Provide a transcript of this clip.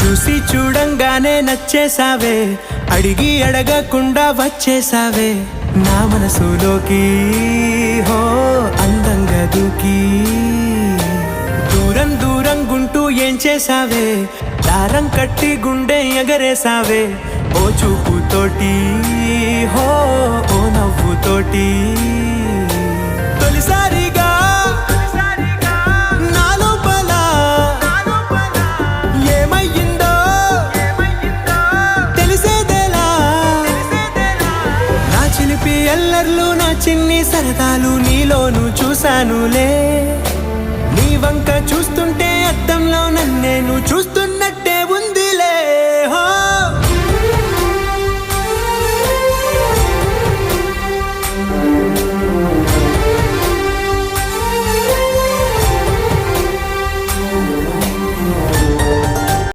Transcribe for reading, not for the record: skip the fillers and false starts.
చూసి చూడంగానే నచ్చేసావే, అడిగి అడగకుండా వచ్చేసావే నా మనసులోకి. హో అందంగా దూకి దూరం దూరం గుంటూ ఏం చేసావే, దారం కట్టి గుండె ఎగరేసావే ఓ చూపుతోటి. హో ఓ నవ్వుతోటి తొలిసారిగా నా లోపల ఏమయ్యిందో తెలిసేదేలా. నా చిలిపి ఎల్లర్లు నా చిన్ని సరదాలు నీలోను చూశానులే. నీ వంక చూస్తుంటే అద్దంలో నన్నేను చూస్తూ